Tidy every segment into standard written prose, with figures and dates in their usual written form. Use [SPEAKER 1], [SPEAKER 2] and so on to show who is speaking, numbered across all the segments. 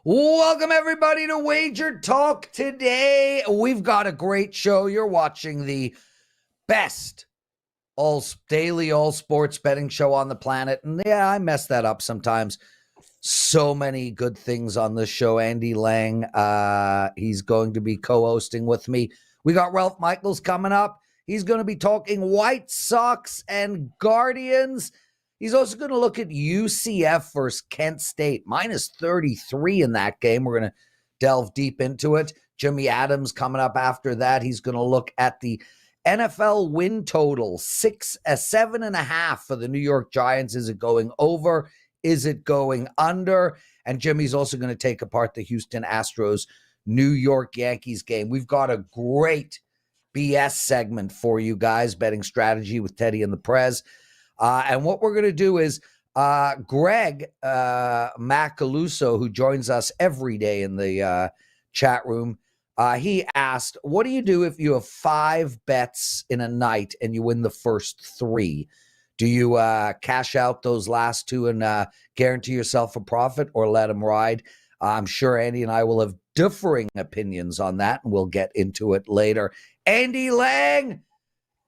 [SPEAKER 1] Welcome, everybody, to WagerTalk Today. We've got a great show. You're watching the best daily all sports betting show on the planet. And yeah, I mess that up sometimes. So many good things on this show. Andy Lang, he's going to be co-hosting with me. We got Ralph Michaels coming up. He's going to be talking White Sox and Guardians. He's also going to look at UCF versus Kent State, minus 33 in that game. We're going to delve deep into it. Jimmy Adams coming up after that. He's going to look at the NFL win total, 7.5 for the New York Giants. Is it going over? Is it going under? And Jimmy's also going to take apart the Houston Astros New York Yankees game. We've got a great BS segment for you guys, betting strategy with Teddy and the Prez. And what we're going to do is Greg Macaluso, who joins us every day in the chat room, he asked, what do you do if you have 5 bets in a night and you win the first 3? Do you cash out those last 2 and guarantee yourself a profit, or let them ride? I'm sure Andy and I will have differing opinions on that, and we'll get into it later. Andy Lang,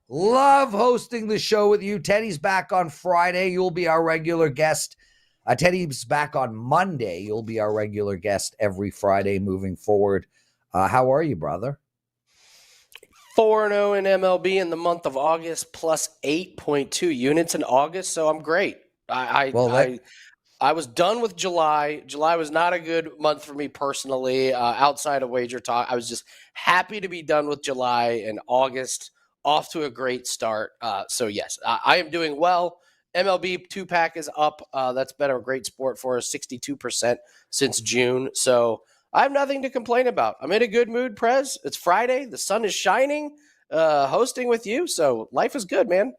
[SPEAKER 1] love hosting the show with you. Teddy's back on Friday. You'll be our regular guest. Teddy's back on Monday. You'll be our regular guest every Friday moving forward. How are you, brother?
[SPEAKER 2] 4-0 in MLB in the month of August, plus 8.2 units in August, so I'm great. I was done with July. July was not a good month for me personally, outside of WagerTalk. I was just happy to be done with July, and August off to a great start. So yes, I am doing well. MLB 2-pack is up. That's been a great sport for us, 62% since June. So I have nothing to complain about. I'm in a good mood, Prez. It's Friday. The sun is shining, hosting with you. So life is good, man.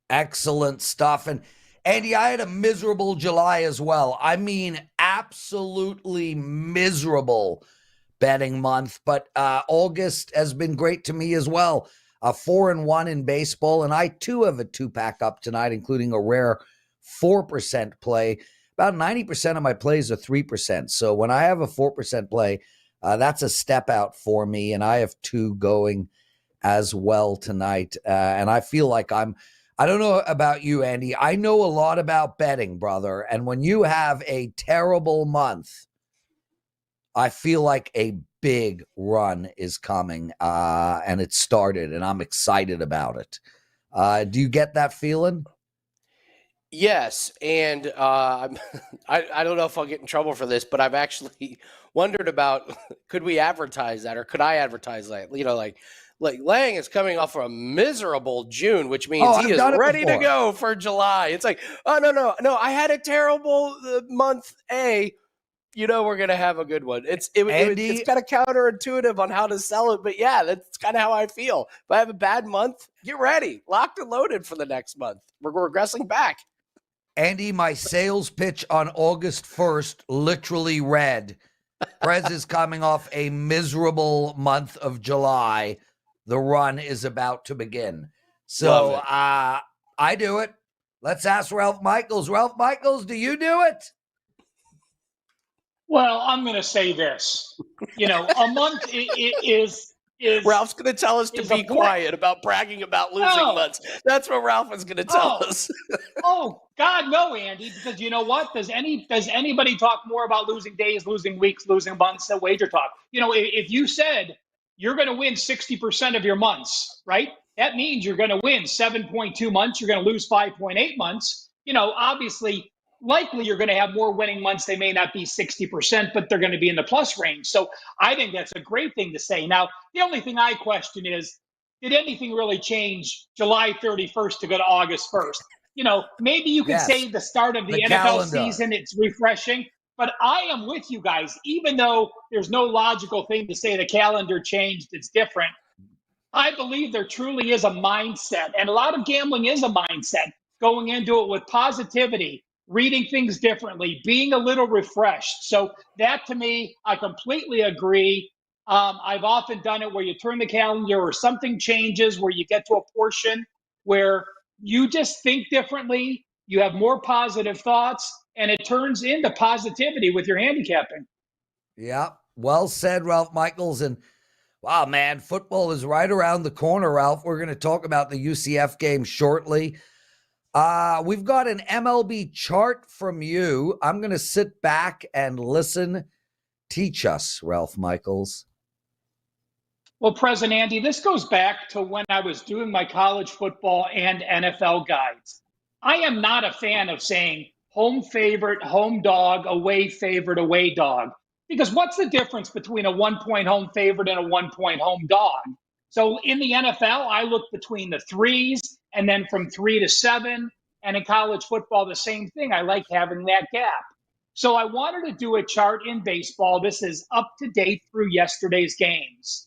[SPEAKER 1] Excellent stuff. And Andy, I had a miserable July as well. I mean, absolutely miserable betting month. But August has been great to me as well. 4-1 in baseball. And I too have a 2-pack up tonight, including a rare 4% play. About 90% of my plays are 3%. So when I have a 4% play, that's a step out for me. And I have 2 going as well tonight. And I feel like I don't know about you, Andy. I know a lot about betting, brother. And when you have a terrible month, I feel like a big run is coming. And it started, and I'm excited about it. Do you get that feeling?
[SPEAKER 2] Yes, and I don't know if I'll get in trouble for this, but I've actually wondered about, could we advertise that, or could I advertise that? You know, like Lang is coming off a miserable June, which means he is ready to go for July. It's like, oh, no, I had a terrible month A. You know, we're going to have a good one. It's kind of counterintuitive on how to sell it, but yeah, that's kind of how I feel. If I have a bad month, get ready. Locked and loaded for the next month. We're regressing back.
[SPEAKER 1] Andy, my sales pitch on August 1st literally read, Prez is coming off a miserable month of July. The run is about to begin. So I do it. Let's ask Ralph Michaels. Ralph Michaels, do you do it?
[SPEAKER 3] Well, I'm going to say this. You know, a month is
[SPEAKER 2] Ralph's going to tell us to be quiet about bragging about losing months. That's what Ralph is going to tell us.
[SPEAKER 3] Oh, God, no, Andy, because you know what? Does anybody talk more about losing days, losing weeks, losing months than WagerTalk? You know, if you said you're going to win 60% of your months, right? That means you're going to win 7.2 months. You're going to lose 5.8 months. You know, obviously, likely you're going to have more winning months. They may not be 60%, but they're going to be in the plus range. So I think that's a great thing to say. Now, the only thing I question is, did anything really change July 31st to go to August 1st? You know, maybe you could say the start of the NFL season, it's refreshing. But I am with you guys, even though there's no logical thing to say the calendar changed, it's different. I believe there truly is a mindset, and a lot of gambling is a mindset, going into it with positivity, reading things differently, being a little refreshed. So that, to me, I completely agree. I've often done it where you turn the calendar or something changes, where you get to a portion where you just think differently, you have more positive thoughts, and it turns into positivity with your handicapping.
[SPEAKER 1] Yeah, well said, Ralph Michaels. And wow, man, football is right around the corner, Ralph. We're going to talk about the UCF game shortly. We've got an MLB chart from you. I'm going to sit back and listen. Teach us, Ralph Michaels.
[SPEAKER 3] Well, Prez and Andy, this goes back to when I was doing my college football and NFL guides. I am not a fan of saying home favorite, home dog, away favorite, away dog. Because what's the difference between a 1-point home favorite and a 1-point home dog? So in the NFL, I look between the threes and then from 3 to 7. And in college football, the same thing. I like having that gap. So I wanted to do a chart in baseball. This is up to date through yesterday's games.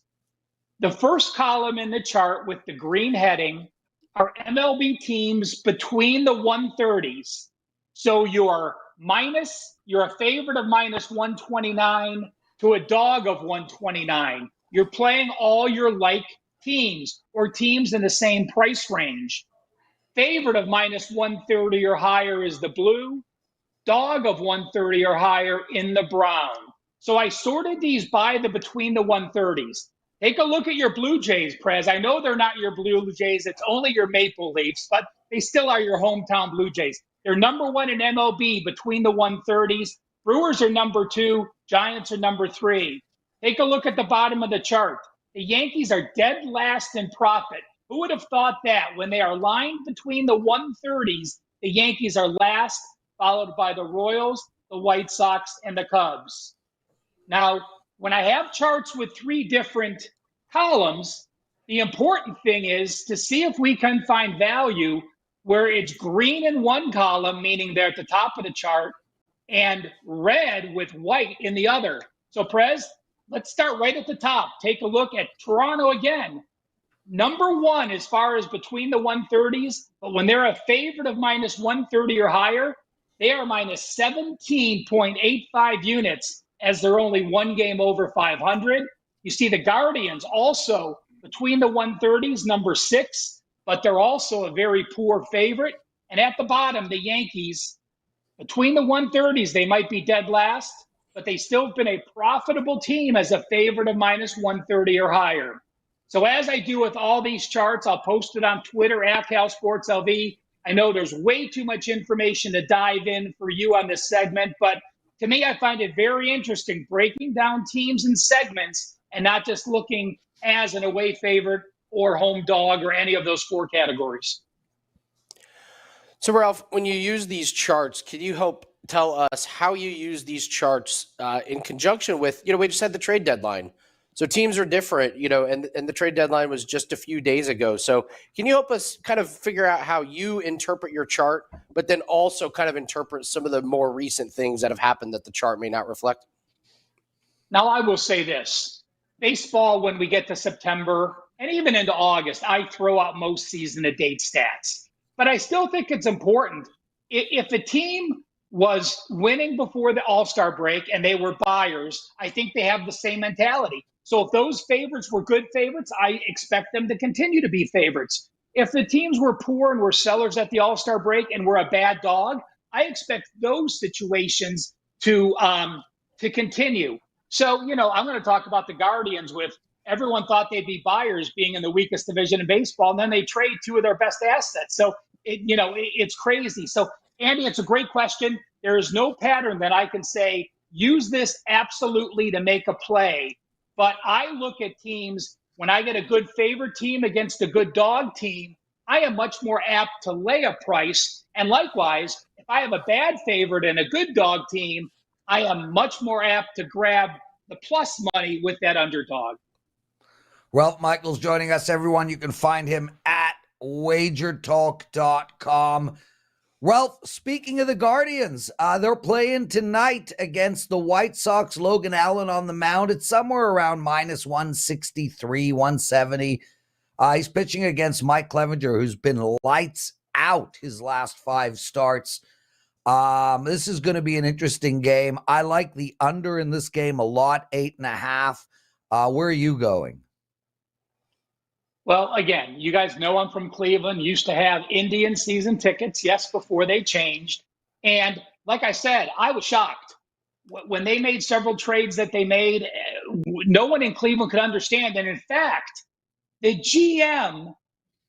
[SPEAKER 3] The first column in the chart with the green heading are MLB teams between the 130s. So you're a favorite of minus 129 to a dog of 129. You're playing all your like teams or teams in the same price range. Favorite of minus 130 or higher is the blue. Dog of 130 or higher in the brown. So I sorted these by the between the 130s. Take a look at your Blue Jays, Prez. I know they're not your Blue Jays. It's only your Maple Leafs, but they still are your hometown Blue Jays. They're number 1 in MLB between the 130s. Brewers are number 2. Giants are number 3. Take a look at the bottom of the chart. The Yankees are dead last in profit. Who would have thought that? When they are lined between the 130s, the Yankees are last, followed by the Royals, the White Sox, and the Cubs. Now, when I have charts with 3 different columns, the important thing is to see if we can find value where it's green in one column, meaning they're at the top of the chart, and red with white in the other. So, Prez, let's start right at the top. Take a look at Toronto again. Number 1 as far as between the 130s, but when they're a favorite of minus 130 or higher, they are minus 17.85 units as they're only 1 game over 500. You see the Guardians also between the 130s, number 6, but they're also a very poor favorite. And at the bottom, the Yankees, between the 130s, they might be dead last, but they still have been a profitable team as a favorite of minus 130 or higher. So as I do with all these charts, I'll post it on Twitter at CalSportsLV. I know there's way too much information to dive in for you on this segment, but to me, I find it very interesting breaking down teams and segments and not just looking as an away favorite or home dog or any of those 4 categories.
[SPEAKER 2] So, Ralph, when you use these charts, can you help tell us how you use these charts in conjunction with, we just had the trade deadline. So teams are different, and the trade deadline was just a few days ago. So can you help us kind of figure out how you interpret your chart, but then also kind of interpret some of the more recent things that have happened that the chart may not reflect?
[SPEAKER 3] Now, I will say this. Baseball, when we get to September and even into August, I throw out most season-to-date stats. But I still think it's important. If a team was winning before the All-Star break and they were buyers, I think they have the same mentality. So if those favorites were good favorites, I expect them to continue to be favorites. If the teams were poor and were sellers at the All-Star break and were a bad dog, I expect those situations to continue. So, I'm going to talk about the Guardians with everyone thought they'd be buyers being in the weakest division in baseball, and then they trade 2 of their best assets. So, it's crazy. So, Andy, it's a great question. There is no pattern that I can say, use this absolutely to make a play. But I look at teams, when I get a good favorite team against a good dog team, I am much more apt to lay a price. And likewise, if I have a bad favorite and a good dog team, I am much more apt to grab the plus money with that underdog.
[SPEAKER 1] Ralph Michaels joining us, everyone. You can find him at WagerTalk.com. Ralph, speaking of the Guardians, they're playing tonight against the White Sox. Logan Allen on the mound. It's somewhere around minus 163, 170. He's pitching against Mike Clevenger, who's been lights out his last 5 starts. This is going to be an interesting game. I like the under in this game a lot, 8.5. Where are you going?
[SPEAKER 3] Well, again, you guys know I'm from Cleveland, used to have Indian season tickets, yes, before they changed. And like I said, I was shocked. when they made several trades that they made, no one in Cleveland could understand. And in fact, the GM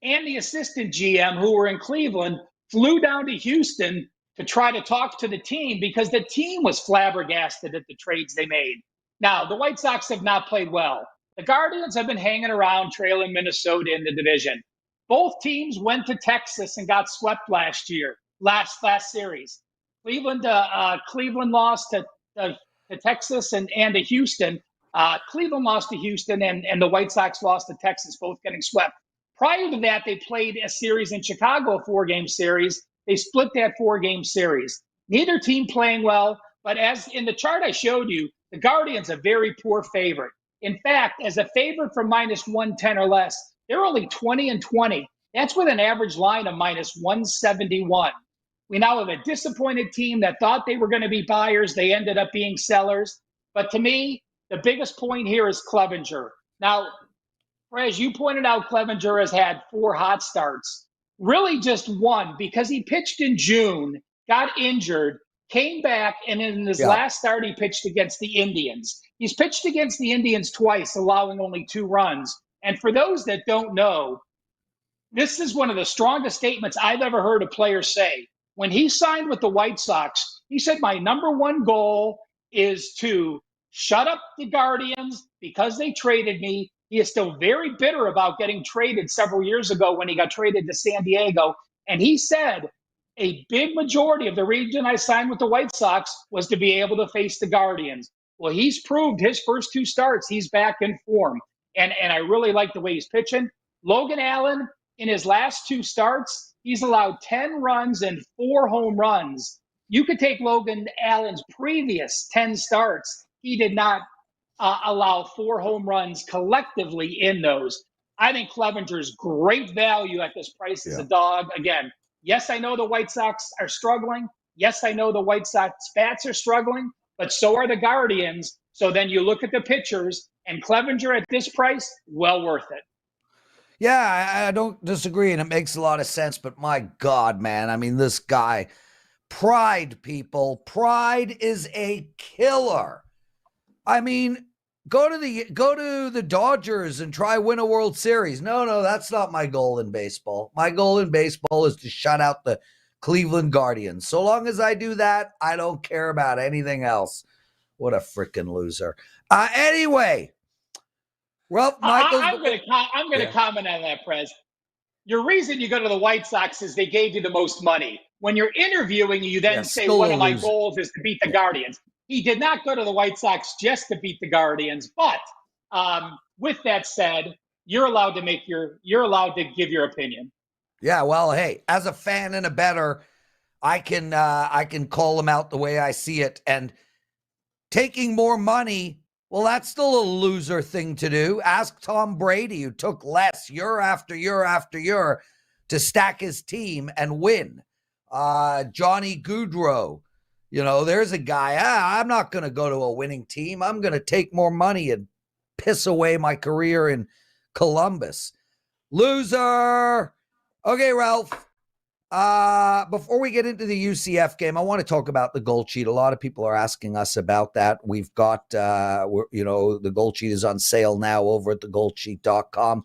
[SPEAKER 3] and the assistant GM who were in Cleveland flew down to Houston to try to talk to the team because the team was flabbergasted at the trades they made. Now, the White Sox have not played well. The Guardians have been hanging around trailing Minnesota in the division. Both teams went to Texas and got swept last year, last series. Cleveland lost to Texas and to Houston. Cleveland lost to Houston and the White Sox lost to Texas, both getting swept. Prior to that, they played a series in Chicago, a 4-game series. They split that 4-game series. Neither team playing well, but as in the chart I showed you, the Guardians a very poor favorite. In fact, as a favorite for -110 or less, they're only 20-20. That's with an average line of -171. We now have a disappointed team that thought they were going to be buyers. They ended up being sellers. But to me, the biggest point here is Clevenger. Now, Prez, you pointed out Clevenger has had 4 hot starts. Really just one, because he pitched in June, got injured, came back, and in his last start, he pitched against the Indians. He's pitched against the Indians twice, allowing only 2 runs. And for those that don't know, this is one of the strongest statements I've ever heard a player say. When he signed with the White Sox, he said, my number one goal is to shut up the Guardians because they traded me. He is still very bitter about getting traded several years ago when he got traded to San Diego. And he said, a big majority of the reason I signed with the White Sox was to be able to face the Guardians. Well, he's proved his first 2 starts, he's back in form. And I really like the way he's pitching. Logan Allen, in his last 2 starts, he's allowed 10 runs and 4 home runs. You could take Logan Allen's previous 10 starts. He did not allow 4 home runs collectively in those. I think Clevenger's great value at this price as a dog. Again, yes, I know the White Sox are struggling. Yes, I know the White Sox bats are struggling, but so are the Guardians. So then you look at the pitchers, and Clevenger at this price, well worth it.
[SPEAKER 1] Yeah, I don't disagree, and it makes a lot of sense, but my God, man, I mean, this guy, pride, people, pride is a killer. I mean, go to the Dodgers and try win a World Series. No, that's not my goal in baseball. My goal in baseball is to shut out the Cleveland Guardians. So long as I do that, I don't care about anything else. What a freaking loser. Anyway, well, Michael,
[SPEAKER 3] I'm going to comment on that, Prez. Your reason you go to the White Sox is they gave you the most money. When you're interviewing, you then say, one of my goals is to beat the Guardians. He did not go to the White Sox just to beat the Guardians. But with that said, you're allowed to give your opinion.
[SPEAKER 1] Yeah, well, hey, as a fan and a bettor, I can call him out the way I see it. And taking more money, well, that's still a loser thing to do. Ask Tom Brady, who took less year after year after year to stack his team and win. Johnny Gaudreau, there's a guy, I'm not going to go to a winning team. I'm going to take more money and piss away my career in Columbus. Loser. Okay, Ralph. Before we get into the UCF game, I want to talk about the Gold Sheet. A lot of people are asking us about that. We've got, the Gold Sheet is on sale now over at thegoldsheet.com.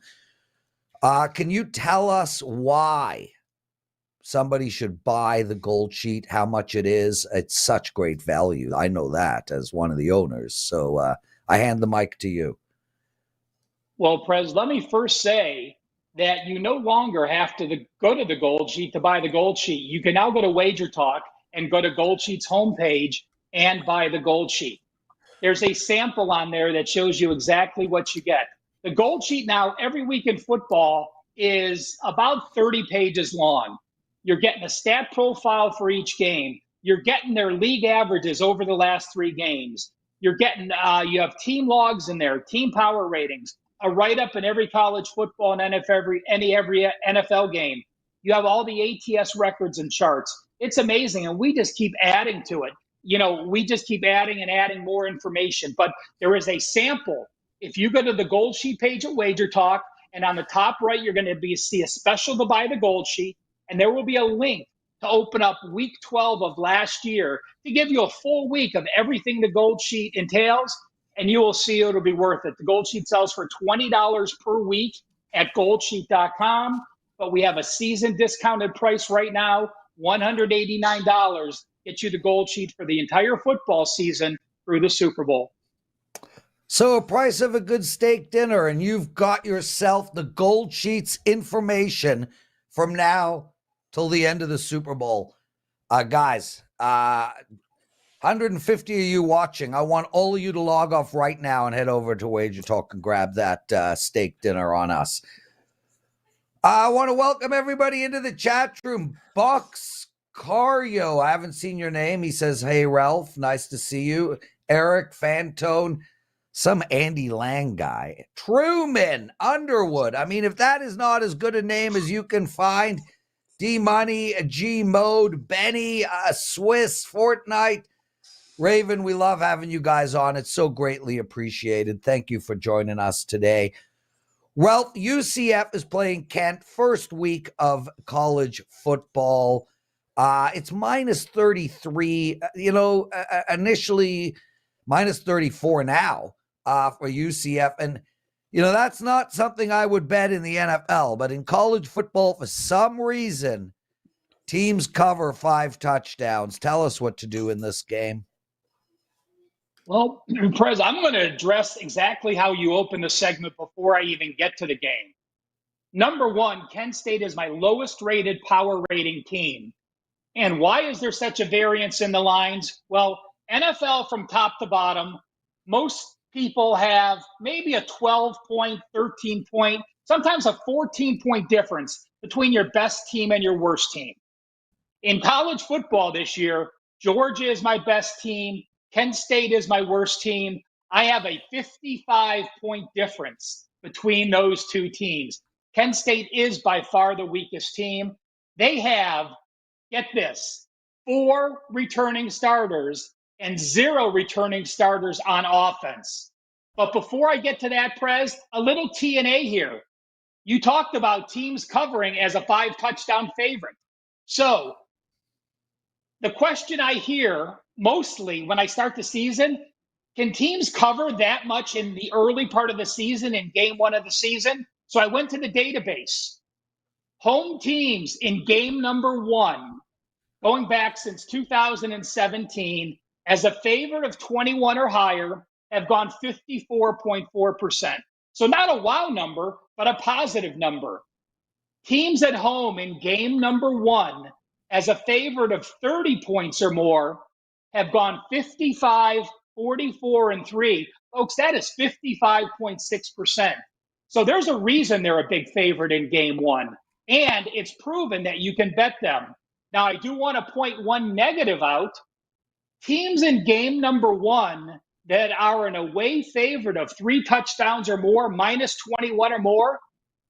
[SPEAKER 1] Can you tell us why somebody should buy the Gold Sheet, how much it is? It's such great value. I know that as one of the owners. So I hand the mic to you.
[SPEAKER 3] Well, Prez, let me first say that you no longer have to go to the Gold Sheet to buy the Gold Sheet. You can now go to WagerTalk and go to Gold Sheet's homepage and buy the Gold Sheet. There's a sample on there that shows you exactly what you get. The Gold Sheet now, every week in football, is about 30 pages long. You're getting a stat profile for each game. You're getting their league averages over the last 3 games. You're getting, you have team logs in there, team power ratings, a write-up in every college football and every NFL game. You have all the ATS records and charts. It's amazing, and we just keep adding to it. We just keep adding and adding more information. But there is a sample. If you go to the Gold Sheet page at WagerTalk, and on the top right, you're going to see a special to buy the Gold Sheet, and there will be a link to open up week 12 of last year to give you a full week of everything the Gold Sheet entails, and you will see it'll be worth it. The Gold Sheet sells for $20 per week at goldsheet.com, but we have a season discounted price right now, $189. Get you the Gold Sheet for the entire football season through the Super Bowl.
[SPEAKER 1] So a price of a good steak dinner, and you've got yourself the Gold Sheets information from now till the end of the Super Bowl. Guys, 150 of you watching. I want all of you to log off right now and head over to WagerTalk and grab that steak dinner on us. I want to welcome everybody into the chat room. Box Cario, I haven't seen your name. He says, hey, Ralph, nice to see you. Eric Fantone, some Andy Lang guy. Truman Underwood. I mean, if that is not as good a name as you can find, D-Money, G Mode, Benny, Swiss, Fortnite, Raven, we love having you guys on. It's so greatly appreciated. Thank you for joining us today. Ralph, UCF is playing Kent, first week of college football. It's minus 33, initially minus 34 now for UCF. And, that's not something I would bet in the NFL, but in college football, for some reason, teams cover 5 touchdowns. Tell us what to do in this game.
[SPEAKER 3] Well, Prez, I'm going to address exactly how you open the segment before I even get to the game. Number one, Kent State is my lowest rated power rating team. And why is there such a variance in the lines? Well, NFL from top to bottom, most people have maybe a 12-point, 13-point, sometimes a 14-point difference between your best team and your worst team. In college football this year, Georgia is my best team. Kent State is my worst team. I have a 55-point difference between those two teams. Kent State is by far the weakest team. They have, get this, 4 returning starters and 0 returning starters on offense. But before I get to that, Prez, a little T&A here. You talked about teams covering as a 5-touchdown favorite. So the question I hear mostly when I start the season, can teams cover that much in the early part of the season, in game 1 of the season? So I went to the database. Home teams in game number 1, going back since 2017, as a favorite of 21 or higher, have gone 54.4%. So not a wow number, but a positive number. Teams at home in game number 1, as a favorite of 30 points or more, have gone 55, 44, and 3. Folks, that is 55.6%. So there's a reason they're a big favorite in game 1. And it's proven that you can bet them. Now, I do want to point one negative out. Teams in game number 1 that are an away favorite of 3 touchdowns or more, minus 21 or more,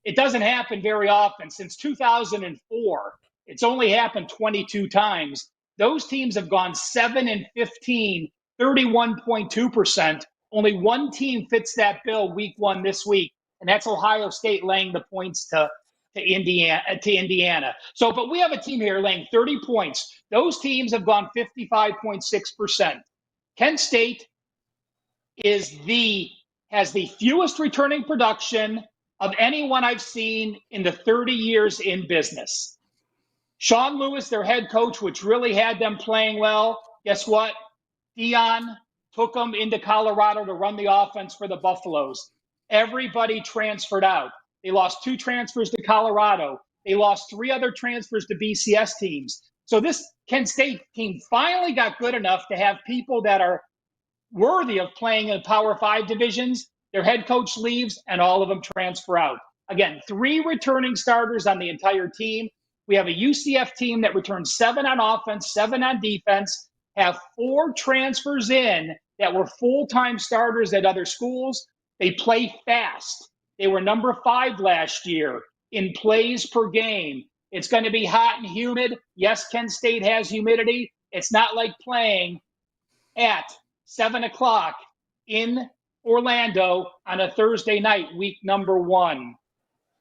[SPEAKER 3] it doesn't happen very often. Since 2004, it's only happened 22 times. Those teams have gone 7 and 15, 31.2%. Only one team fits that bill week 1 this week, and that's Ohio State laying the points to Indiana. So, but we have a team here laying 30 points. Those teams have gone 55.6%. Kent State has the fewest returning production of anyone I've seen in the 30 years in business. Sean Lewis, their head coach, which really had them playing well, guess what? Dion took them into Colorado to run the offense for the Buffaloes. Everybody transferred out. They lost 2 transfers to Colorado. They lost 3 other transfers to BCS teams. So this Kent State team finally got good enough to have people that are worthy of playing in Power 5 divisions. Their head coach leaves, and all of them transfer out. Again, 3 returning starters on the entire team. We have a UCF team that returns 7 on offense, 7 on defense, have 4 transfers in that were full-time starters at other schools. They play fast. They were number 5 last year in plays per game. It's going to be hot and humid. Yes, Kent State has humidity. It's not like playing at 7 o'clock in Orlando on a Thursday night, week number 1.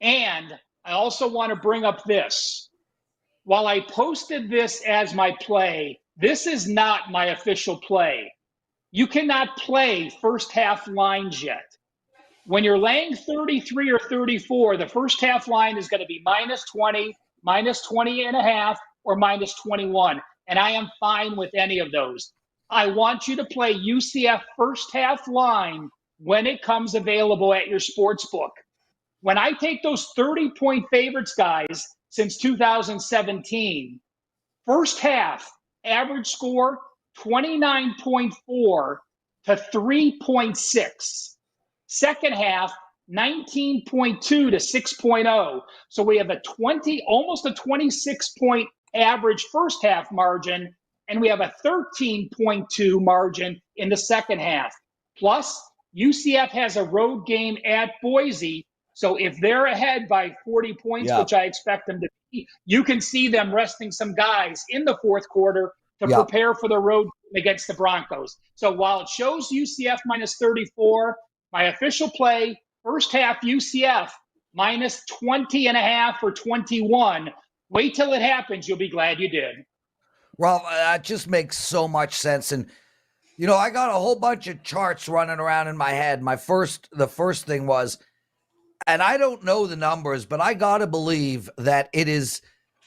[SPEAKER 3] And I also want to bring up this. while I posted this as my play, this is not my official play. You cannot play first half lines yet. When you're laying 33 or 34, the first half line is going to be minus 20, minus 20 and a half, or minus 21. And I am fine with any of those. I want you to play UCF first half line when it comes available at your sports book. When I take those 30-point favorites, guys, since 2017, first half, average score 29.4 to 3.6. Second half, 19.2 to 6.0. So we have almost a 26-point average first half margin, and we have a 13.2 margin in the second half. Plus, UCF has a road game at Boise. So if they're ahead by 40 points, which I expect them to be, you can see them resting some guys in the fourth quarter to prepare for the road game against the Broncos. So while it shows UCF minus 34, my official play, first half UCF minus 20 and a half or 21. Wait till it happens. You'll be glad you did.
[SPEAKER 1] Well, that just makes so much sense. And, you know, I got a whole bunch of charts running around in my head. The first thing was, and I don't know the numbers, but I got to believe that it is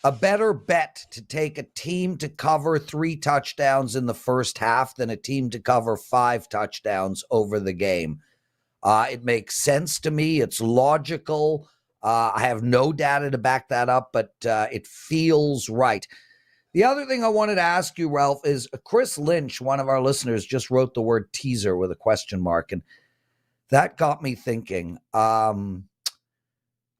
[SPEAKER 1] a better bet to take a team to cover 3 touchdowns in the first half than a team to cover 5 touchdowns over the game. It makes sense to me. It's logical. I have no data to back that up, but it feels right. The other thing I wanted to ask you, Ralph, is Chris Lynch, one of our listeners, just wrote the word teaser with a question mark, and that got me thinking.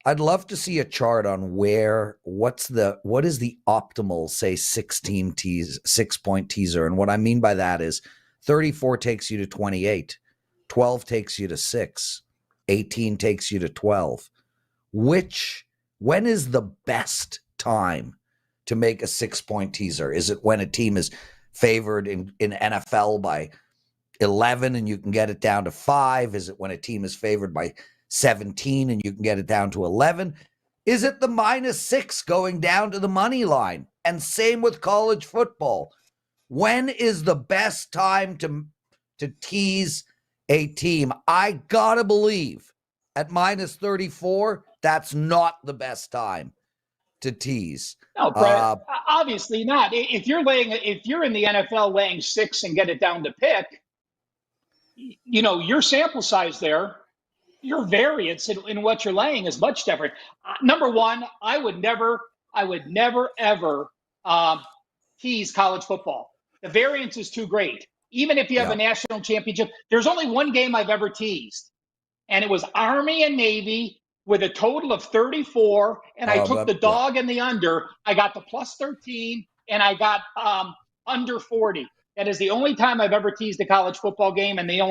[SPEAKER 1] I'd love to see a chart on what is the optimal, say, 6-point teaser. And what I mean by that is 34 takes you to 28, 12 takes you to 6, 18 takes you to 12. When is the best time to make a 6-point teaser? Is it when a team is favored in NFL by 11 and you can get it down to 5? Is it when a team is favored by 17 and you can get it down to 11? Is it the -6 going down to the money line? And same with college football. When is the best time to tease a team? I gotta believe at -34, that's not the best time to tease.
[SPEAKER 3] No, Brett, obviously not. If you're in the NFL laying 6 and get it down to pick, you know, your sample size there, your variance in what you're laying is much different. Number one, I would never ever tease college football. The variance is too great. Even if you have a national championship, there's only one game I've ever teased, and it was Army and Navy with a total of 34, and I took the dog and the under. I got the +13, and I got under 40. That is the only time I've ever teased a college football game, and the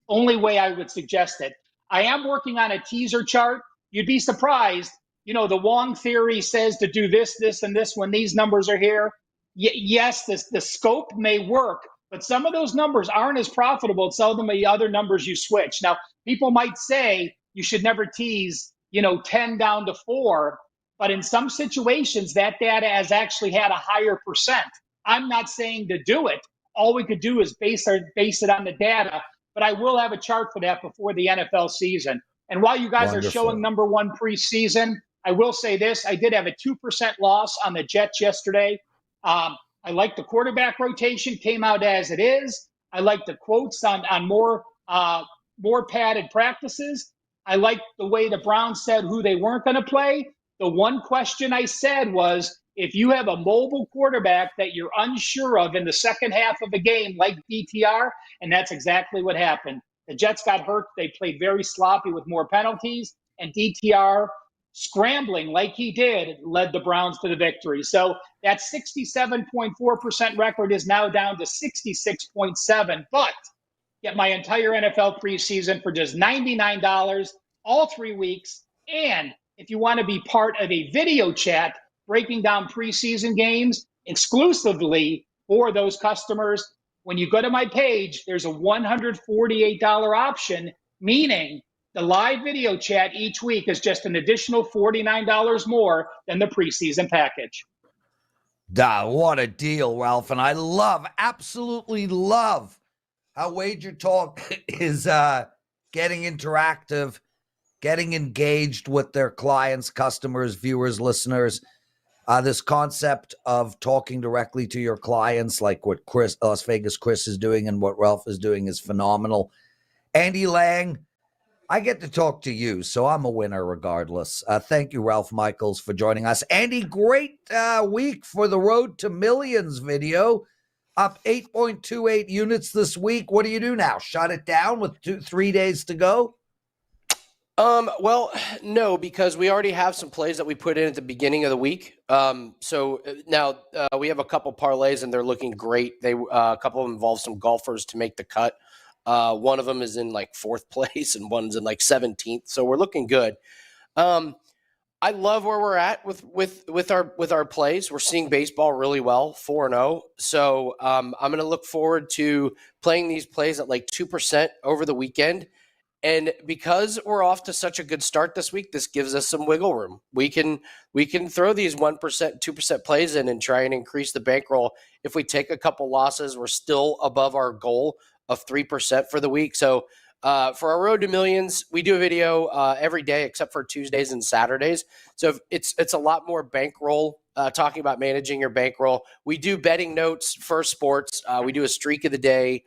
[SPEAKER 3] only way I would suggest it. I am working on a teaser chart. You'd be surprised. You know, the Wong theory says to do this, this, and this when these numbers are here. Yes, the scope may work, but some of those numbers aren't as profitable as some of the other numbers you switch. Now, people might say you should never tease, 10 down to 4, but in some situations, that data has actually had a higher percent. I'm not saying to do it. All we could do is base it on the data, but I will have a chart for that before the NFL season. And while you guys are showing number 1 preseason, I will say this. I did have a 2% loss on the Jets yesterday. I like the quarterback rotation, came out as it is. I like the quotes on more padded practices. I like the way the Browns said who they weren't going to play. The one question I said was, if you have a mobile quarterback that you're unsure of in the second half of a game, like DTR, and that's exactly what happened. The Jets got hurt. They played very sloppy with more penalties, and DTR, scrambling like he did, led the Browns to the victory. So that 67.4% record is now down to 66.7%. But get my entire NFL preseason for just $99, all 3 weeks. And if you want to be part of a video chat breaking down preseason games exclusively for those customers, when you go to my page, there's a $148 option, meaning the live video chat each week is just an additional $49 more than the preseason package.
[SPEAKER 1] What a deal, Ralph. And I absolutely love how Wager Talk is getting interactive, getting engaged with their clients, customers, viewers, listeners. This concept of talking directly to your clients, like what Las Vegas Chris is doing and what Ralph is doing, is phenomenal. Andy Lang, I get to talk to you, so I'm a winner regardless. Thank you, Ralph Michaels, for joining us. Andy, great week for the Road to Millions video. Up 8.28 units this week. What do you do now? Shut it down with 3 days to go?
[SPEAKER 2] Well, no, because we already have some plays that we put in at the beginning of the week. So now we have a couple parlays and they're looking great. They a couple of them involve some golfers to make the cut. One of them is in like 4th place and one's in like 17th. So we're looking good. I love where we're at with our plays. We're seeing baseball really well, 4-0. So I'm going to look forward to playing these plays at like 2% over the weekend. And because we're off to such a good start this week, this gives us some wiggle room. We can throw these 1%, 2% plays in and try and increase the bankroll. If we take a couple losses, we're still above our goal of 3% for the week. So for our Road to Millions, we do a video every day except for Tuesdays and Saturdays. So it's a lot more bankroll, talking about managing your bankroll. We do betting notes for sports. We do a streak of the day.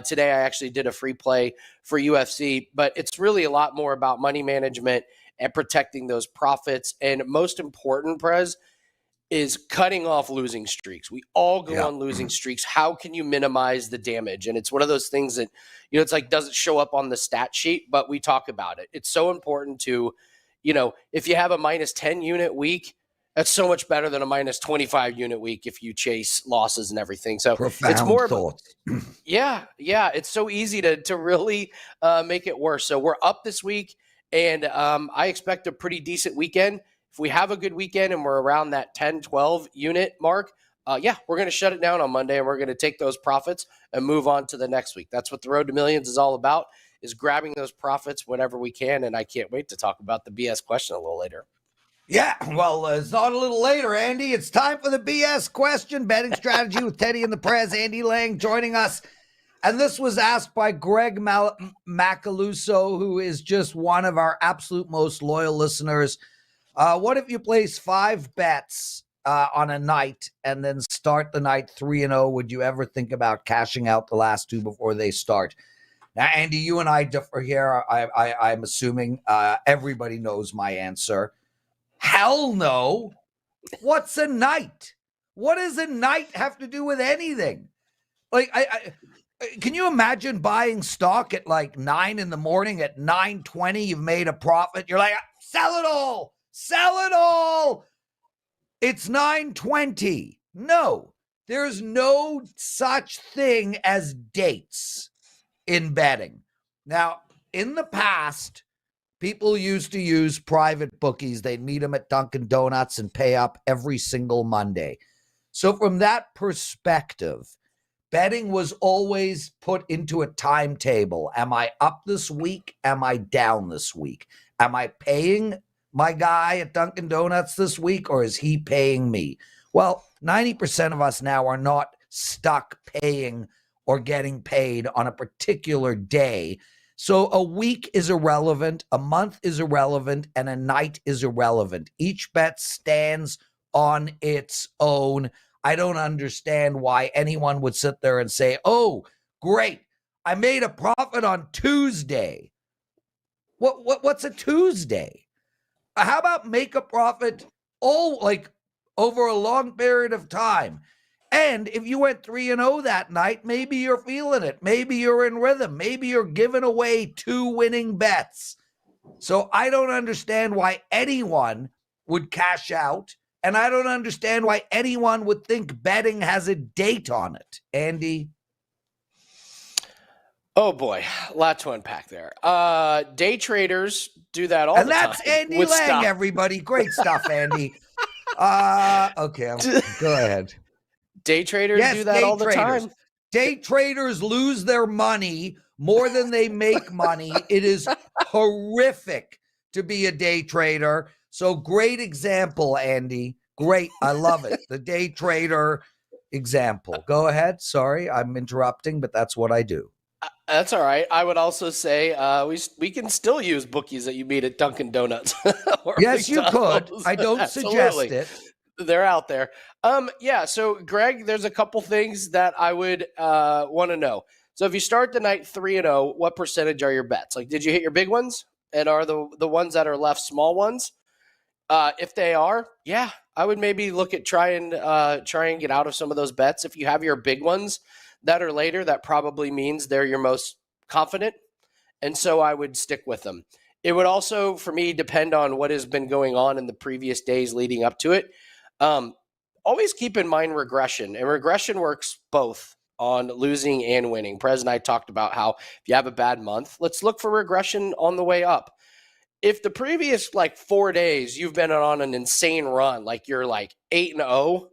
[SPEAKER 2] Today, I actually did a free play for UFC, but it's really a lot more about money management and protecting those profits. And most important, Prez, is cutting off losing streaks. We all go on losing streaks. How can you minimize the damage? And it's one of those things that, it's like doesn't show up on the stat sheet, but we talk about it. It's so important to, if you have a minus 10 unit week, that's so much better than a minus 25 unit week if you chase losses and everything. So
[SPEAKER 1] Profound
[SPEAKER 2] it's more
[SPEAKER 1] thoughts.
[SPEAKER 2] Yeah. It's so easy to really make it worse. So we're up this week, and I expect a pretty decent weekend. If we have a good weekend and we're around that 10, 12 unit mark, we're going to shut it down on Monday, and we're going to take those profits and move on to the next week. That's what the Road to Millions is all about, is grabbing those profits whenever we can. And I can't wait to talk about the BS question a little later.
[SPEAKER 1] Yeah, well, it's not a little later, Andy. It's time for the BS question, betting strategy with Teddy and the Prez. Andy Lang joining us. And this was asked by Greg Macaluso, who is just one of our absolute most loyal listeners. What if you place 5 bets on a night and then start the night 3-0? Would you ever think about cashing out the last 2 before they start? Now, Andy, you and I differ here. I'm assuming everybody knows my answer. Hell no. What's a night? What does a night have to do with anything? Like, I can you imagine buying stock at like 9 in the morning? At 9:20, you've made a profit. You're like, sell it all. Sell it all. It's 9:20. No, there's no such thing as dates in betting. Now, in the past, people used to use private bookies. They'd meet them at Dunkin' Donuts and pay up every single Monday. So from that perspective, betting was always put into a timetable. Am I up this week? Am I down this week? Am I paying my guy at Dunkin' Donuts this week, or is he paying me? Well, 90% of us now are not stuck paying or getting paid on a particular day. So a week is irrelevant, a month is irrelevant, and a night is irrelevant. Each bet stands on its own. I don't understand why anyone would sit there and say, oh, great, I made a profit on Tuesday. What's a Tuesday? How about make a profit over a long period of time? And if you went 3-0 that night, maybe you're feeling it. Maybe you're in rhythm. Maybe you're giving away 2 winning bets. So I don't understand why anyone would cash out. And I don't understand why anyone would think betting has a date on it. Andy?
[SPEAKER 2] Oh, boy. A lot to unpack there. Day traders do that all the time.
[SPEAKER 1] And that's Andy Lang,
[SPEAKER 2] stock.
[SPEAKER 1] Everybody. Great stuff, Andy. Okay, go ahead.
[SPEAKER 2] Day traders do that all the time.
[SPEAKER 1] Day traders lose their money more than they make money. It is horrific to be a day trader. So great example, Andy. Great. I love it. The day trader example. Go ahead. Sorry, I'm interrupting, but that's what I do.
[SPEAKER 2] That's all right. I would also say we can still use bookies that you meet at Dunkin' Donuts.
[SPEAKER 1] Yes, you could. I don't suggest
[SPEAKER 2] Absolutely.
[SPEAKER 1] it.
[SPEAKER 2] They're out there. Yeah. So, Greg, there's a couple things that I would want to know. So, if you start the night 3-0, what percentage are your bets? Like, did you hit your big ones? And are the ones that are left small ones? If they are, yeah, I would maybe look at try and get out of some of those bets. If you have your big ones that are later, that probably means they're your most confident. And so I would stick with them. It would also, for me, depend on what has been going on in the previous days leading up to it. Always keep in mind regression, and regression works both on losing and winning. Prez and I talked about how if you have a bad month, let's look for regression on the way up. If the previous 4 days you've been on an insane run, like you're 8-0,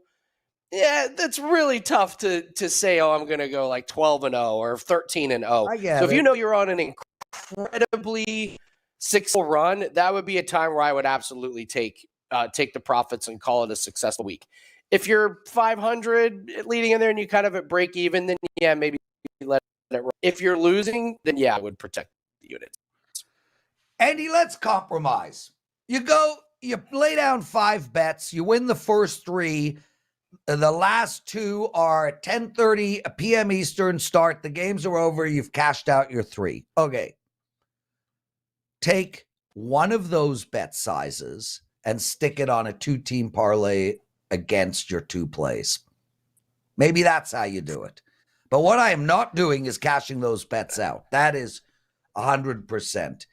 [SPEAKER 2] yeah, that's really tough to say, oh, I'm going to go 12-0 or 13-0.
[SPEAKER 1] I get
[SPEAKER 2] so
[SPEAKER 1] it.
[SPEAKER 2] if you know you're on an incredibly successful run, that would be a time where I would absolutely take the profits and call it a successful week. If you're 500 leading in there and you kind of at break even, then yeah, maybe let it run. If you're losing, then yeah, I would protect the units.
[SPEAKER 1] Andy, let's compromise. You lay down 5 bets, you win the first 3. The last 2 are at 10:30 p.m. Eastern start. The games are over. You've cashed out your 3. Okay. Take one of those bet sizes and stick it on a 2-team parlay against your 2 plays. Maybe that's how you do it. But what I am not doing is cashing those bets out. That is 100%.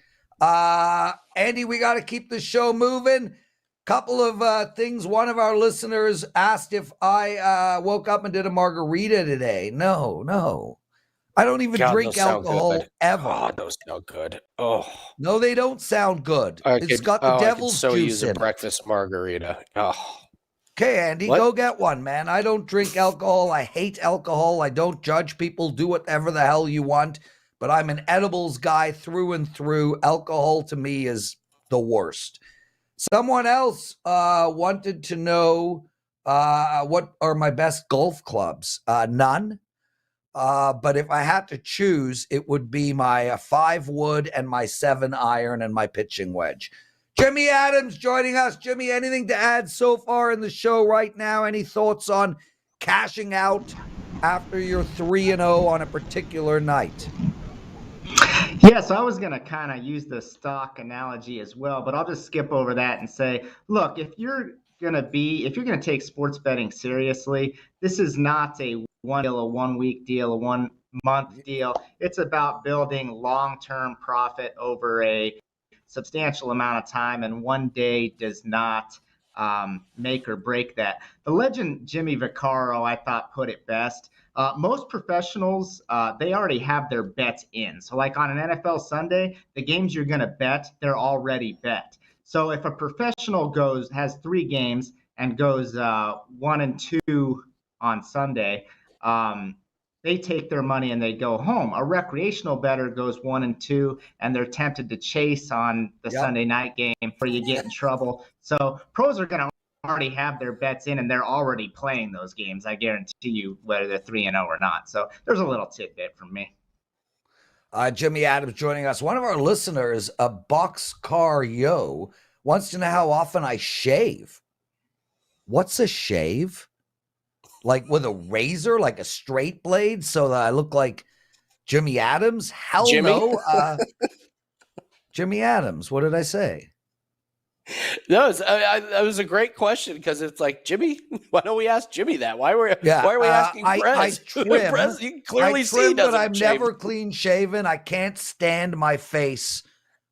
[SPEAKER 1] Andy, we got to keep the show moving. Couple of things. One of our listeners asked if I woke up and did a margarita today. No. I don't even drink alcohol ever.
[SPEAKER 2] Oh, those sound good. Oh.
[SPEAKER 1] No, they don't sound good. It's got the devil's juice
[SPEAKER 2] use
[SPEAKER 1] in
[SPEAKER 2] a
[SPEAKER 1] it.
[SPEAKER 2] breakfast margarita. Oh.
[SPEAKER 1] Okay, Andy, go get one, man. I don't drink alcohol. I hate alcohol. I don't judge people. Do whatever the hell you want. But I'm an edibles guy through and through. Alcohol to me is the worst. Someone else wanted to know what are my best golf clubs. None. But if I had to choose, it would be my 5 wood and my 7 iron and my pitching wedge. Jimmy Adams joining us. Jimmy, anything to add so far in the show right now? Any thoughts on cashing out after you're 3-0 on a particular night?
[SPEAKER 4] Yes, I was going to kind of use the stock analogy as well, but I'll just skip over that and say, look, if you're going to take sports betting seriously, this is not a 1 week deal, a 1 month deal. It's about building long-term profit over a substantial amount of time, and one day does not make or break that. The legend Jimmy Vaccaro, I thought, put it best. Most professionals, they already have their bets in. So like on an NFL Sunday, the games you're going to bet, they're already bet. So if a professional has 3 games and goes 1-2 on Sunday, they take their money and they go home. A recreational bettor goes 1-2 and they're tempted to chase on the Sunday night game where you get in trouble. So pros are going to already have their bets in and they're already playing those games. I guarantee you, whether they're 3-0 or not. So there's a little tidbit from me.
[SPEAKER 1] Jimmy Adams joining us. One of our listeners, a Boxcar Yo, wants to know how often I shave. What's a shave? Like with a razor, like a straight blade, so that I look like Jimmy Adams? Hell
[SPEAKER 2] Jimmy?
[SPEAKER 1] No. Jimmy Adams, what did I say?
[SPEAKER 2] No, it was a great question because it's like, Jimmy, why don't we ask Jimmy that? Why are we asking Prez?
[SPEAKER 1] I trim,
[SPEAKER 2] Prez, you can clearly see
[SPEAKER 1] but I'm
[SPEAKER 2] shave.
[SPEAKER 1] never clean shaven. I can't stand my face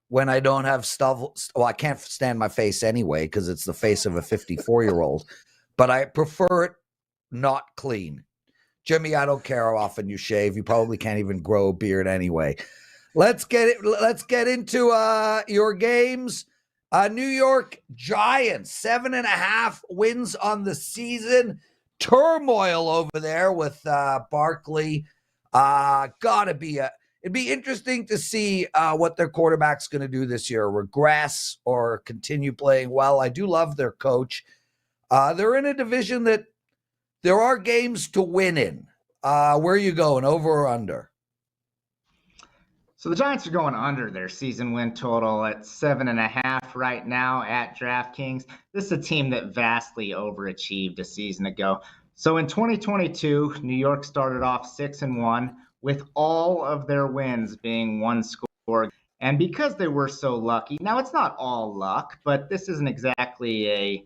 [SPEAKER 1] when I don't have stuff. Well, I can't stand my face anyway because it's the face of a 54-year-old. But I prefer it not clean. Jimmy, I don't care how often you shave. You probably can't even grow a beard anyway. Let's get into your games. New York Giants, 7.5 wins on the season. Turmoil over there with Barkley. It'd be interesting to see what their quarterback's going to do this year, regress or continue playing well. I do love their coach. They're in a division that there are games to win in. Where are you going, over or under?
[SPEAKER 4] So the Giants are going under their season win total at 7.5 right now at DraftKings. This is a team that vastly overachieved a season ago. So in 2022, New York started off 6-1 with all of their wins being one score. And because they were so lucky, now it's not all luck, but this isn't exactly a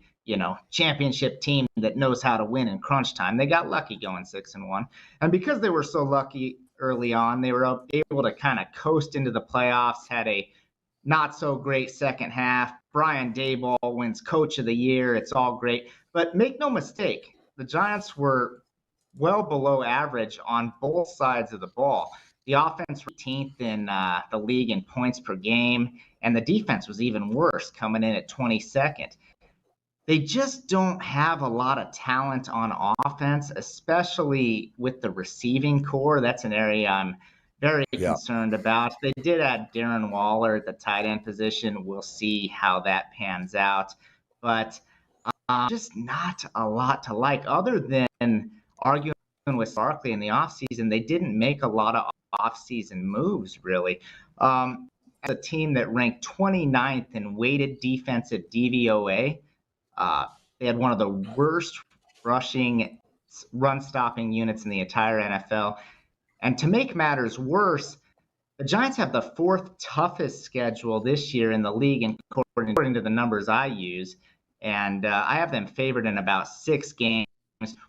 [SPEAKER 4] championship team that knows how to win in crunch time. They got lucky going 6-1. And because they were so lucky early on, they were able to kind of coast into the playoffs, had a not so great second half. Brian Daboll wins Coach of the Year. It's all great. But make no mistake, the Giants were well below average on both sides of the ball. The offense was 18th in the league in points per game, and the defense was even worse, coming in at 22nd. They just don't have a lot of talent on offense, especially with the receiving core. That's an area I'm very concerned about. They did add Darren Waller at the tight end position. We'll see how that pans out. But just not a lot to like, other than arguing with Barkley in the offseason. They didn't make a lot of offseason moves, really. As a team that ranked 29th in weighted defensive DVOA, they had one of the worst rushing run-stopping units in the entire NFL. And to make matters worse, the Giants have the fourth toughest schedule this year in the league, according to the numbers I use. And I have them favored in about 6 games.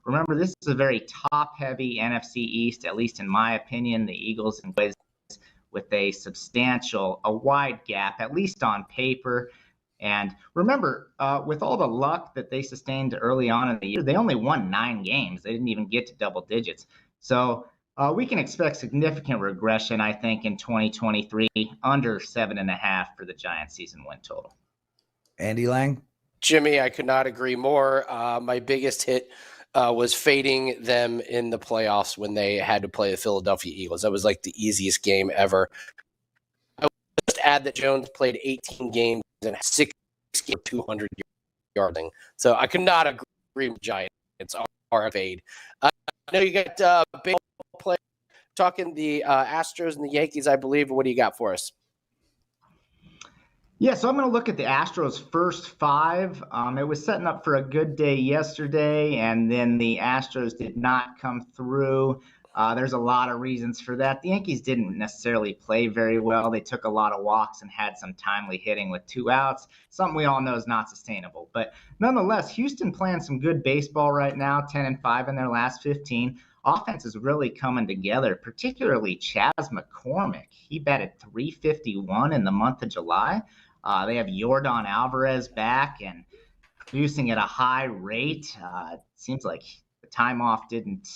[SPEAKER 4] Remember, this is a very top-heavy NFC East, at least in my opinion. The Eagles and Wiz with a wide gap, at least on paper. And remember, with all the luck that they sustained early on in the year, they only won 9 games. They didn't even get to double digits. So we can expect significant regression, I think, in 2023, under 7.5 for the Giants season win total.
[SPEAKER 1] Andy Lang?
[SPEAKER 2] Jimmy, I could not agree more. My biggest hit was fading them in the playoffs when they had to play the Philadelphia Eagles. That was like the easiest game ever. I would just add that Jones played 18 games and 6 games, 200 yarding. So I could not agree with Giants. It's our fade. I know you got baseball play talking the Astros and the Yankees, I believe. What do you got for us?
[SPEAKER 4] Yeah, so I'm going to look at the Astros' first 5. It was setting up for a good day yesterday, and then the Astros did not come through. There's a lot of reasons for that. The Yankees didn't necessarily play very well. They took a lot of walks and had some timely hitting with 2 outs, something we all know is not sustainable. But nonetheless, Houston playing some good baseball right now, 10-5 in their last 15. Offense is really coming together, particularly Chas McCormick. He batted .351 in the month of July. They have Yordan Alvarez back and producing at a high rate. It seems like the time off didn't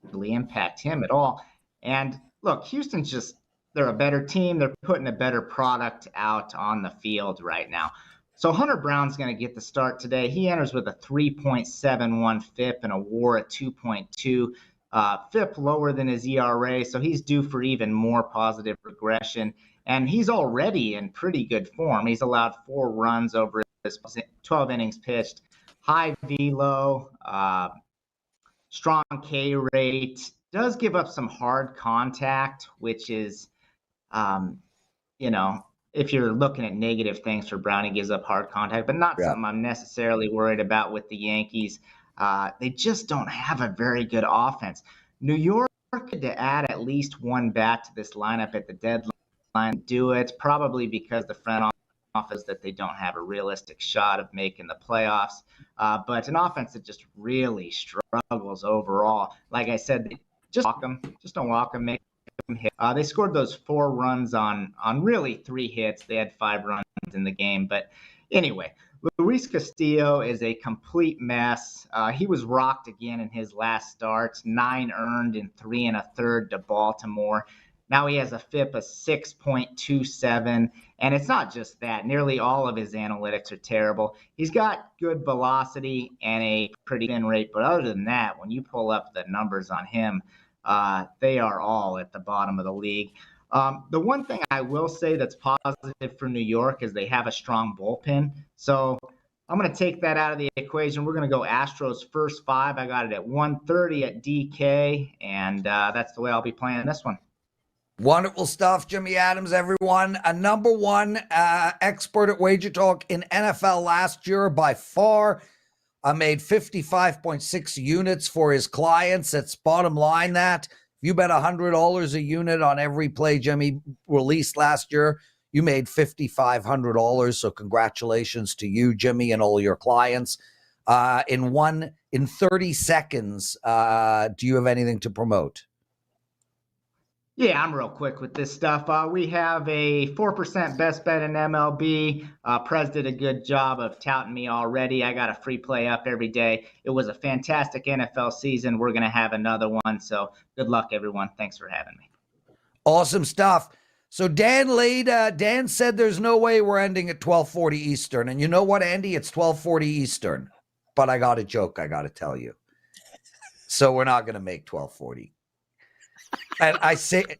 [SPEAKER 4] really impact him at all. And look, Houston's they're a better team. They're putting a better product out on the field right now. So Hunter Brown's going to get the start today. He enters with a 3.71 FIP and a WAR at 2.2. FIP lower than his ERA, so he's due for even more positive regression. And he's already in pretty good form. He's allowed 4 runs over his 12 innings pitched. High velo, strong K rate. Does give up some hard contact, which is, if you're looking at negative things for Brown, he gives up hard contact, but not something I'm necessarily worried about with the Yankees. They just don't have a very good offense. New York had to add at least 1 bat to this lineup at the deadline. Do it probably because the front office that they don't have a realistic shot of making the playoffs. But an offense that just really struggles overall. Like I said, they just walk them. Just don't walk them. Make them hit. They scored those 4 runs on really 3 hits. They had 5 runs in the game. But anyway, Luis Castillo is a complete mess. He was rocked again in his last start. 9 earned in 3 1/3 to Baltimore. Now he has a FIP of 6.27, and it's not just that. Nearly all of his analytics are terrible. He's got good velocity and a pretty thin rate, but other than that, when you pull up the numbers on him, they are all at the bottom of the league. The one thing I will say that's positive for New York is they have a strong bullpen. So I'm going to take that out of the equation. We're going to go Astros first 5. I got it at 130 at DK, and that's the way I'll be playing this one.
[SPEAKER 1] Wonderful stuff, Jimmy Adams, everyone. A number one expert at WagerTalk in NFL last year by far. Made 55.6 units for his clients. That's bottom line that. If you bet $100 a unit on every play Jimmy released last year, you made $5,500. So congratulations to you, Jimmy, and all your clients. In 30 seconds, do you have anything to promote?
[SPEAKER 4] Yeah, I'm real quick with this stuff. We have a 4% best bet in MLB. Prez did a good job of touting me already. I got a free play up every day. It was a fantastic NFL season. We're going to have another one. So good luck, everyone. Thanks for having me.
[SPEAKER 1] Awesome stuff. So Dan said there's no way we're ending at 12:40 Eastern. And you know what, Andy? It's 12:40 Eastern. But I got a joke I got to tell you. So we're not going to make 12:40. And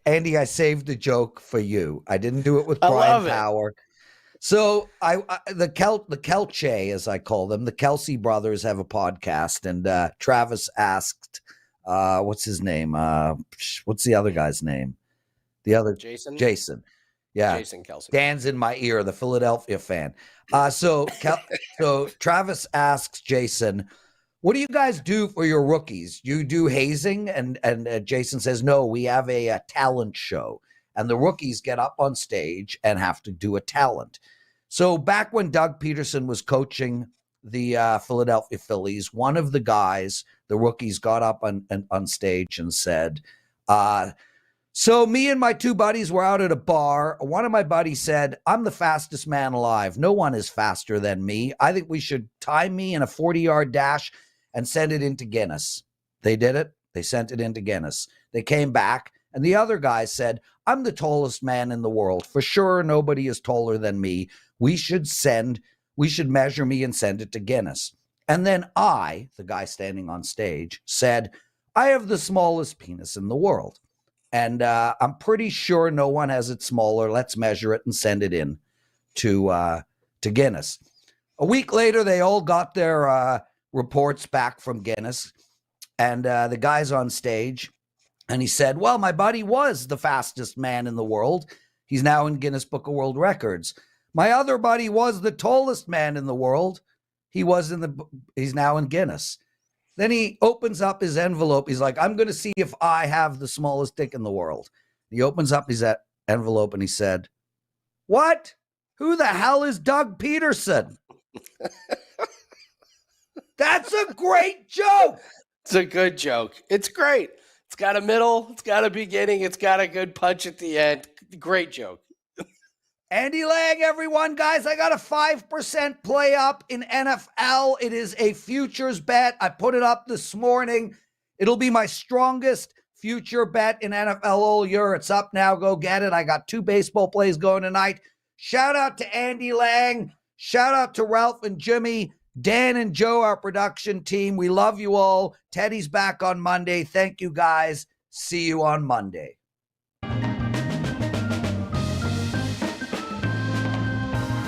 [SPEAKER 1] Andy, I saved the joke for you. I didn't do it with Brian Power. So the Kelce, as I call them, the Kelsey brothers have a podcast, and Travis asked, what's his name? What's the other guy's name? The other Jason. Yeah.
[SPEAKER 2] Jason Kelce.
[SPEAKER 1] Dan's in my ear, the Philadelphia fan. So Travis asks Jason, what do you guys do for your rookies? You do hazing? And Jason says, no, we have a talent show. And the rookies get up on stage and have to do a talent. So back when Doug Peterson was coaching the Philadelphia Phillies, one of the guys, the rookies, got up on stage and said, so me and my two buddies were out at a bar. One of my buddies said, I'm the fastest man alive. No one is faster than me. I think we should time me in a 40-yard dash and send it into Guinness. They did it. They sent it into Guinness. They came back, and the other guy said, I'm the tallest man in the world. For sure, nobody is taller than me. We should measure me and send it to Guinness. And then I, the guy standing on stage, said, I have the smallest penis in the world. And I'm pretty sure no one has it smaller. Let's measure it and send it in to Guinness. A week later, they all got their reports back from Guinness, and the guy's on stage, and he said, well, my buddy was the fastest man in the world. He's now in Guinness Book of World Records. My other buddy was the tallest man in the world. He's now in Guinness. Then he opens up his envelope. He's like, I'm going to see if I have the smallest dick in the world. He opens up his envelope and he said, what? Who the hell is Doug Peterson? That's a great joke.
[SPEAKER 2] It's a good joke. It's great. It's got a middle. It's got a beginning. It's got a good punch at the end. Great joke.
[SPEAKER 1] Andy Lang, everyone. Guys, I got a 5% play up in NFL. It is a futures bet. I put it up this morning. It'll be my strongest future bet in NFL all year. It's up now. Go get it. I got 2 baseball plays going tonight. Shout out to Andy Lang. Shout out to Ralph and Jimmy. Dan and Joe, our production team. We love you all. Teddy's back on Monday. Thank you, guys. See you on Monday.